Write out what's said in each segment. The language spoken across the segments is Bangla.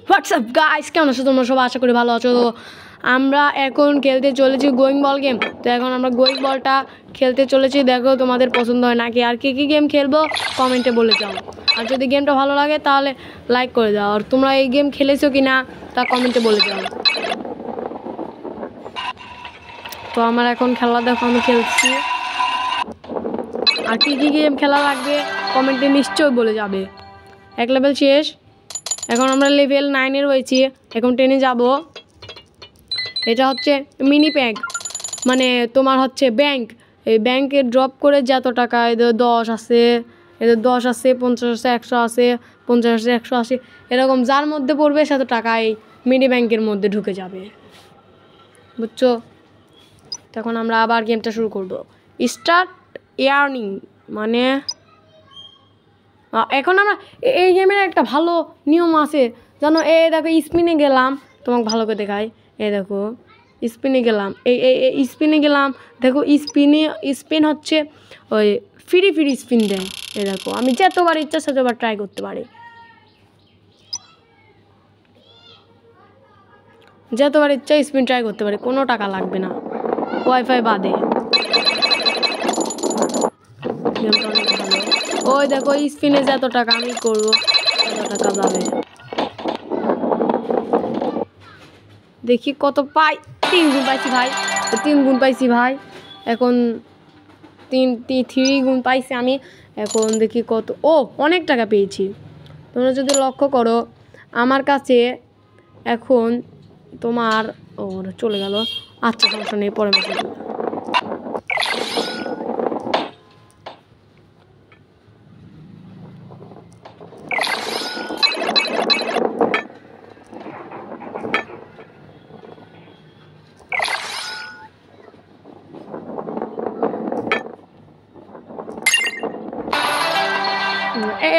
হোয়াটসঅ্যাপ গাইস, কেমন আছো তোমরা সবাই? আশা করি ভালো আছো। তো আমরা এখন খেলতে চলেছি গোয়িং বল গেম। তো এখন আমরা গোয়িং বলটা খেলতে চলেছি। দেখো তোমাদের পছন্দ হয় নাকি, আর কী কী গেম খেলবো কমেন্টে বলে যাও। আর যদি গেমটা ভালো লাগে তাহলে লাইক করে দাও। আর তোমরা এই গেম খেলেছো কি না তা কমেন্টে বলে যাও। তো আমার এখন খেলা দেখো, আমি খেলছি। আর কী কী গেম খেলা লাগবে কমেন্টে নিশ্চয়ই বলে যাবে। এক লেভেল শেষ, এখন আমরা লেভেল 9-এ রয়েছি, এখন 10-এ যাব। এটা হচ্ছে মিনি ব্যাংক, মানে তোমার হচ্ছে ব্যাংক। এই ব্যাংকে ড্রপ করে যত টাকা, এদের 10 আছে, এদের 10 আছে, 50 আছে, 100 আছে, 50 আছে, 180, এরকম যার মধ্যে পড়বে সেত টাকা এই মিনি ব্যাংকের মধ্যে ঢুকে যাবে, বুঝছো? তখন আমরা আবার গেমটা শুরু করব। স্টার্ট ইয়ার্নিং, মানে এখন আমরা এই গেমের একটা ভালো নিয়ম আছে জানো। এই দেখো স্পিনে গেলাম, তোমাকে ভালো করে দেখাই। এই দেখো স্পিনে গেলাম, এই স্পিনে গেলাম, দেখো স্পিন হচ্ছে ওই ফ্রি স্পিন দেয়। এই দেখো আমি যতবার ইচ্ছা সেতবার ট্রাই করতে পারি, যতবার ইচ্ছা স্পিন ট্রাই করতে পারি, কোনো টাকা লাগবে না, ওয়াইফাই বাদে। গেমটা অনেক ভালো। ওই দেখো স্পিনে যত টাকা আমি করবো তত টাকা যাবে। দেখি কত পাই। 3 গুণ পাইছি ভাই, 3 গুণ পাইছি ভাই। এখন 3 গুণ পাইছি আমি। এখন দেখি কত, ও অনেক টাকা পেয়েছি। তোমরা যদি লক্ষ্য করো আমার কাছে এখন তোমার, ও চলে গেল, আচ্ছা সমস্যা নেই, পরে মেসেজ।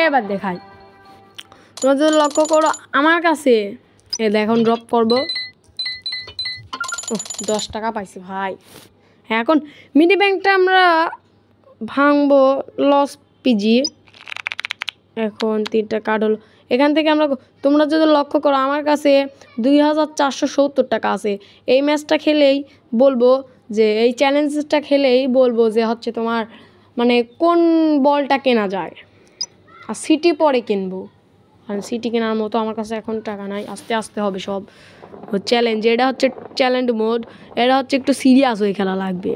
এবার দেখাই, তোমরা যদি লক্ষ্য করো আমার কাছে, এখন ড্রপ করবো। 10 টাকা পাইছি ভাই। হ্যাঁ, এখন মিনি ব্যাংকটা আমরা ভাঙবো, লস পিজি। এখন 3টা কার্ড হলো, এখান থেকে আমরা, তোমরা যদি লক্ষ্য করো আমার কাছে 2470 টাকা আছে। এই ম্যাচটা খেলেই বলবো যে, এই চ্যালেঞ্জটা খেলেই বলবো যে হচ্ছে তোমার মানে কোন বলটা কেনা যায়। আর সিটি পরে কিনবো, কারণ সিটি কেনার মতো আমার কাছে এখন টাকা নাই, আস্তে আস্তে হবে সব। চ্যালেঞ্জ, এটা হচ্ছে চ্যালেঞ্জ মোড, এটা হচ্ছে একটু সিরিয়াস হয়ে খেলা লাগবে,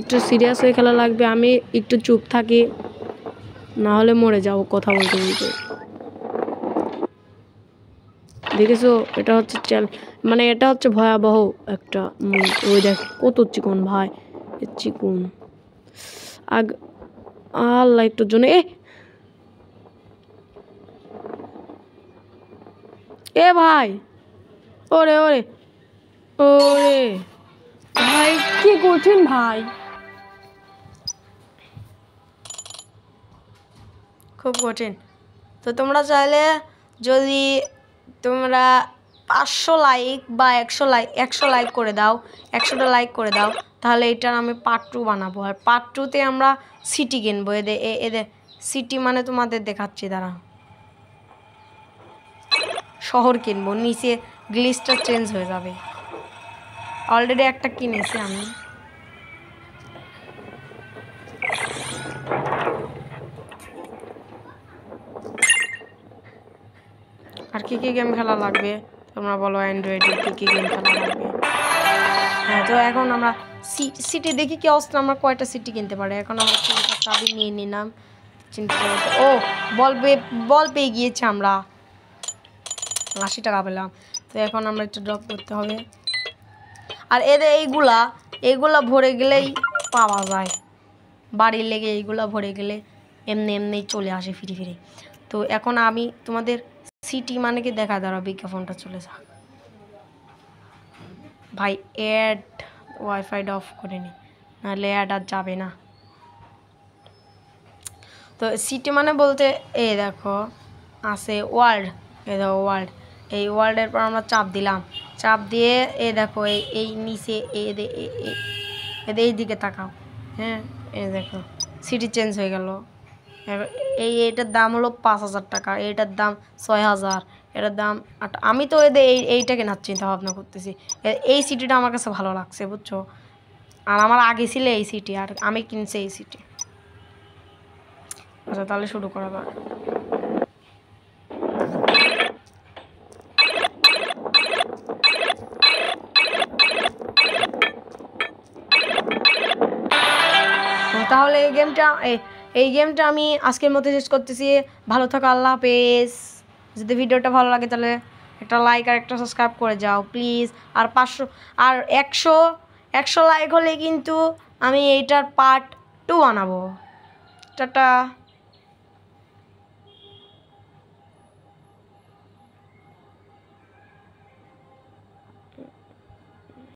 একটু সিরিয়াস হয়ে খেলা লাগবে। আমি একটু চুপ থাকি, না হলে মরে যাবো কথা বলতে বলতে। দেখেছো, এটা হচ্ছে মানে এটা হচ্ছে ভয়াবহ একটা মোড। ওই দেখ কত চিকন ভাই, চিকন আল্লাহ একটুর জন্য। এ ভাই, ওরে ওরে ওরে ভাই, কি কঠিন ভাই, খুব কঠিন। তো তোমরা চাইলে যদি তোমরা 500 লাইক বা 100 লাইক করে দাও, 100টা লাইক করে দাও, তাহলে এটার আমি পার্ট 2 বানাবো। আর পার্ট 2-তে আমরা সিটি কিনবো। এদের সিটি মানে তোমাদের দেখাচ্ছি, দাঁড়া, শহর কিনবো, নিচে গ্লিচটা চেঞ্জ হয়ে যাবে। অলরেডি একটা কিনেছি আমি। আর কী কী গেম খেলা লাগবে তোমরা বলো, অ্যান্ড্রয়েডের কী কী গেম খেলা লাগবে? হ্যাঁ, তো এখন আমরা সিটি দেখি কি অবস্থা, আমরা কয়টা সিটি কিনতে পারি। এখন আমরা চাবি নিয়ে নিলাম, চিন্তা করতে। ও বল পেয়ে গিয়েছি আমরা, 80 টাকা পেলাম। তো এখন আমরা একটু ড্রপ করতে হবে। আর এদের এইগুলা ভরে গেলেই পাওয়া যায়, বাড়ির লেগে এইগুলা ভরে গেলে এমনি চলে আসে ফিরে। তো এখন আমি তোমাদের সিটি মানে কি দেখা, দাঁড়া বিজ্ঞাপনটা চলে যাক ভাই। অ্যাড ওয়াইফাইটা অফ করে নি, নাহলে অ্যাড আর যাবে না। তো সিটি মানে বলতে এই দেখো আছে ওয়ার্ল্ড, এই দেখো ওয়ার্ল্ড, এই ওয়ার্ল্ডের পর আমরা চাপ দিলাম, চাপ দিয়ে দেখো এই নিচে এই দিকে তাকাও। হ্যাঁ, এই দেখো সিটি চেঞ্জ হয়ে গেল, এইটার দাম হলো 5,000 টাকা, এইটার দাম 6,000, এটার দাম 8। আমি তো এইটা কেনার চিন্তা ভাবনা করতেছি। এই সিটিটা আমার কাছে ভালো লাগছে বুঝছো, আর আমার আগে ছিল এই সিটি, আর আমি কিনছি এই সিটি। আচ্ছা তাহলে শুরু করা যাক। তাহলে এই গেমটা আমি আজকের মতো শেষ করতেছি। ভালো থাকো, আল্লাহ হাফেজ। যদি ভিডিওটা ভালো লাগে তাহলে একটা লাইক আর একটা সাবস্ক্রাইব করে যাও প্লিজ। আর 500 আর 100 লাইক হলে কিন্তু আমি এইটার পার্ট 2 বানাবো। টাটা।